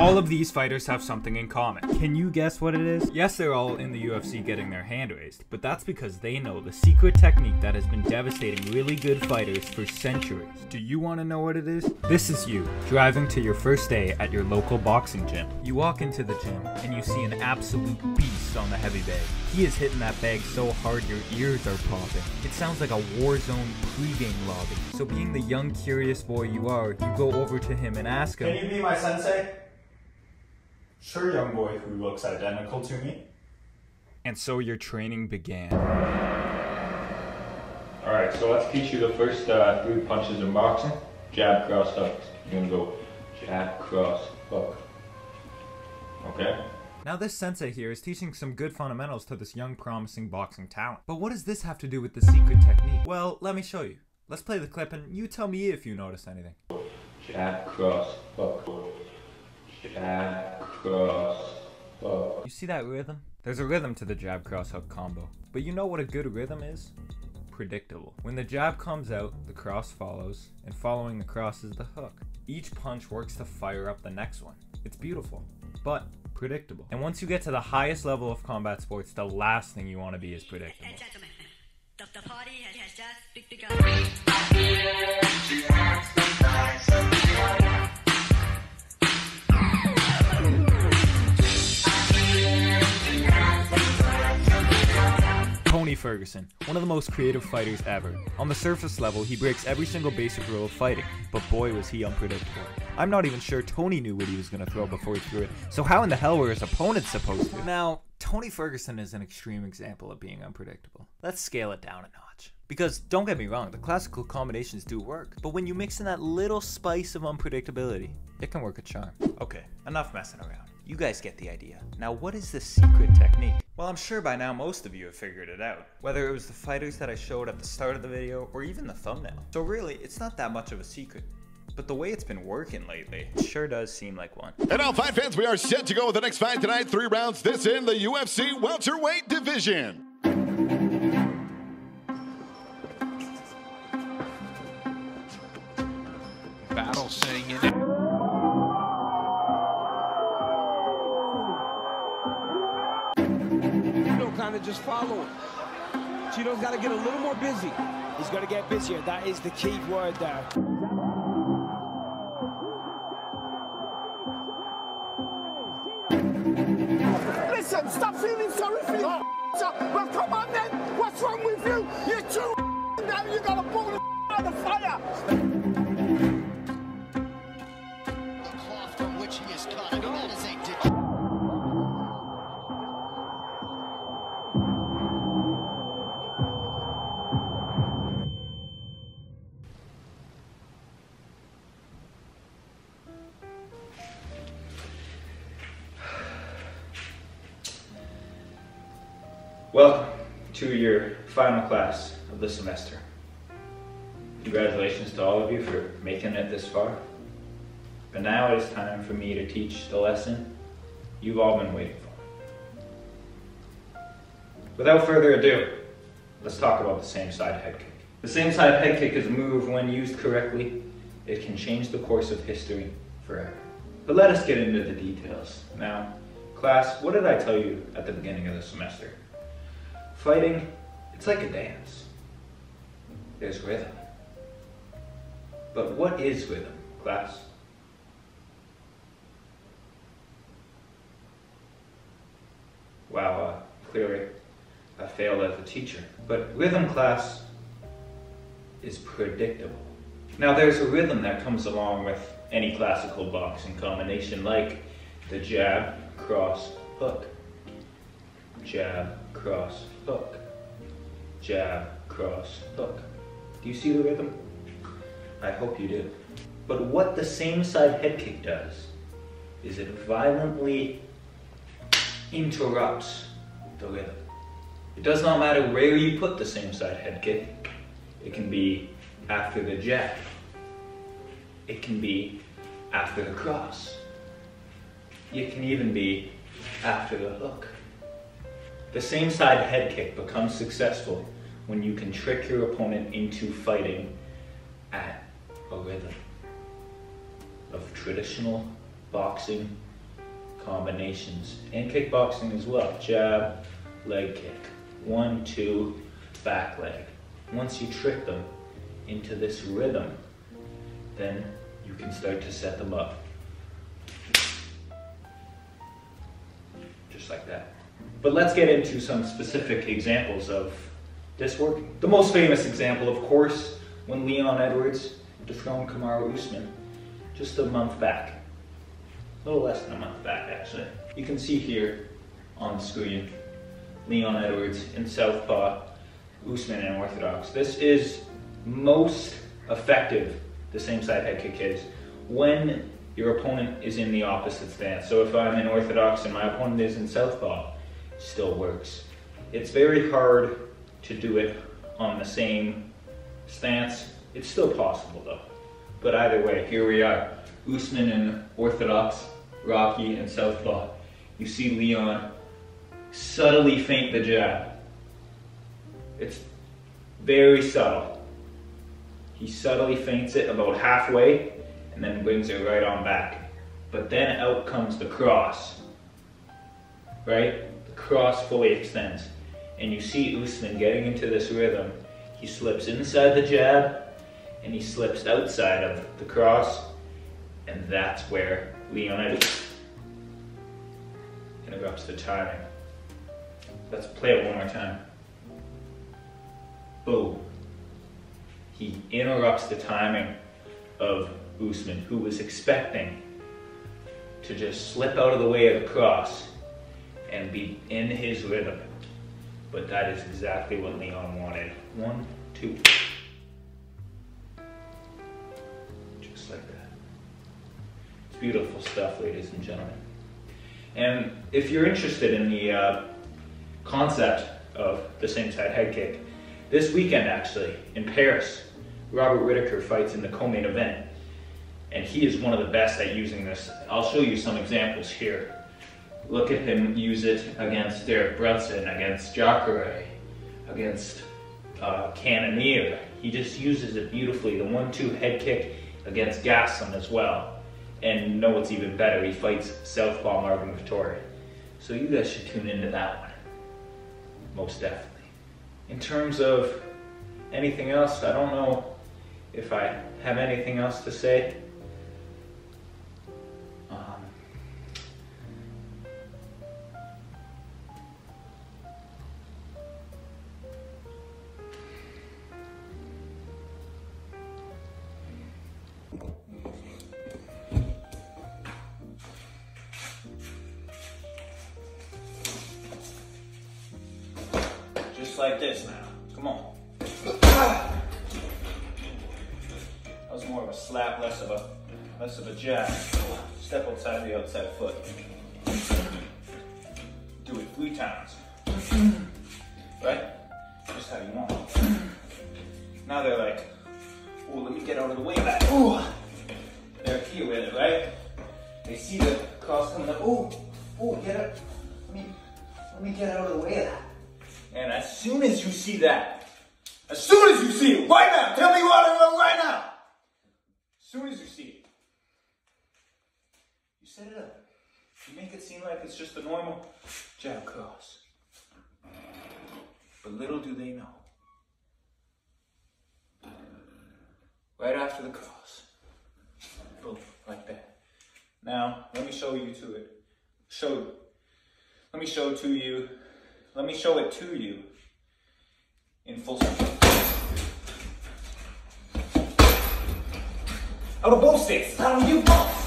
All of these fighters have something in common. Can you guess what it is? Yes, they're all in the UFC getting their hand raised, but that's because they know the secret technique that has been devastating really good fighters for centuries. Do you want to know what it is? This is you, driving to your first day at your local boxing gym. You walk into the gym, and you see an absolute beast on the heavy bag. He is hitting that bag so hard your ears are popping. It sounds like a war zone pre-game lobby. So being the young, curious boy you are, you go over to him and ask him, "Can you be my sensei?" "Sure, young boy who looks identical to me." And so your training began. Alright, so let's teach you the first 3 punches in boxing. Jab, cross, hook. You're gonna go jab, cross, hook. Okay? Now this sensei here is teaching some good fundamentals to this young promising boxing talent. But what does this have to do with the secret technique? Well, let me show you. Let's play the clip and you tell me if you notice anything. Jab, cross, hook. Jab, cross, hook. You see that rhythm? There's a rhythm to the jab, cross, hook combo. But you know what a good rhythm is? Predictable. When the jab comes out, the cross follows, and following the cross is the hook. Each punch works to fire up the next one. It's beautiful, but predictable. And once you get to the highest level of combat sports, the last thing you want to be is predictable. And gentlemen, the party has just begun. Tony Ferguson, one of the most creative fighters ever. On the surface level, he breaks every single basic rule of fighting, but boy was he unpredictable. I'm not even sure Tony knew what he was going to throw before he threw it, so how in the hell were his opponents supposed to? Now, Tony Ferguson is an extreme example of being unpredictable. Let's scale it down a notch. Because, don't get me wrong, the classical combinations do work, but when you mix in that little spice of unpredictability, it can work a charm. Okay, enough messing around. You guys get the idea. Now what is the secret technique? Well, I'm sure by now most of you have figured it out. Whether it was the fighters that I showed at the start of the video or even the thumbnail. So really, it's not that much of a secret. But the way it's been working lately, it sure does seem like one. And now, fight fans, we are set to go with the next fight tonight. 3 rounds, this in the UFC welterweight division. Battle setting in. Kind of just follow him. Chito's got to get a little more busy. He's got to get busier. That is the key word there. Listen, stop feeling sorry for your well, come on then. What's wrong with you? You're too down. You got to pull the out of the fire. The cloth from which he is cut. I mean, that is a Welcome to your final class of the semester. Congratulations to all of you for making it this far. But now it is time for me to teach the lesson you've all been waiting for. Without further ado, let's talk about the same side head kick. The same side head kick is a move when used correctly. It can change the course of history forever. But let us get into the details. Now, class, what did I tell you at the beginning of the semester? Fighting, it's like a dance. There's rhythm. But what is rhythm, class? Wow, clearly I failed as a teacher. But rhythm, class, is predictable. Now there's a rhythm that comes along with any classical boxing combination, like the jab, cross, hook. Jab, cross, hook. Jab, cross, hook. Do you see the rhythm? I hope you do. But what the same side head kick does is it violently interrupts the rhythm. It does not matter where you put the same side head kick. It can be after the jab. It can be after the cross. It can even be after the hook. The same side head kick becomes successful when you can trick your opponent into fighting at a rhythm of traditional boxing combinations. And kickboxing as well. Jab, leg kick. 1, 2, back leg. Once you trick them into this rhythm, then you can start to set them up. Just like that. But let's get into some specific examples of this working. The most famous example, of course, when Leon Edwards dethroned Kamaru Usman just a month back. A little less than a month back, actually. You can see here on the screen, Leon Edwards in southpaw, Usman in orthodox. This is most effective, the same side head kick is, when your opponent is in the opposite stance. So if I'm in orthodox and my opponent is in southpaw, it still works. It's very hard to do it on the same stance. It's still possible though. But either way, here we are. Usman in orthodox, Rocky in southpaw. You see Leon subtly feint the jab. It's very subtle. He subtly feints it about halfway and then brings it right on back. But then out comes the cross, right? The cross fully extends. And you see Usman getting into this rhythm. He slips inside the jab and he slips outside of the cross, and that's where Leon interrupts the timing. Let's play it one more time. Boom. He interrupts the timing of Usman, who was expecting to just slip out of the way of the cross and be in his rhythm. But that is exactly what Leon wanted. 1, 2. Just like that. It's beautiful stuff, ladies and gentlemen. And if you're interested in the concept of the same side head kick, this weekend actually, in Paris, Robert Whittaker fights in the co-main event. And he is one of the best at using this. I'll show you some examples here. Look at him use it against Derek Brunson, against Jacare, against Cannonier. He just uses it beautifully. The 1-2 head kick against Gaston as well. And know what's even better, he fights southpaw Marvin Vettori. So you guys should tune into that one. Most definitely. In terms of anything else, I don't know if I have anything else to say. Just like this now. Come on. That was more of a slap, less of a jab. Step outside the outside foot. Do it 3 times. Right? Just how you want. Now they're like, oh, let me get out of the way of that. Oh, they're here with it, right? They see the cross coming up. Oh, get up. Let me get out of the way of that. And as soon as you see that, as soon as you see it, right now, tell me what I know right now. As soon as you see it, you set it up. You make it seem like it's just a normal jab cross. But little do they know. Right after the cross. Boom, like that. Now, let me show you to it. Let me show it to you in full circle. Out of both states, out of you both.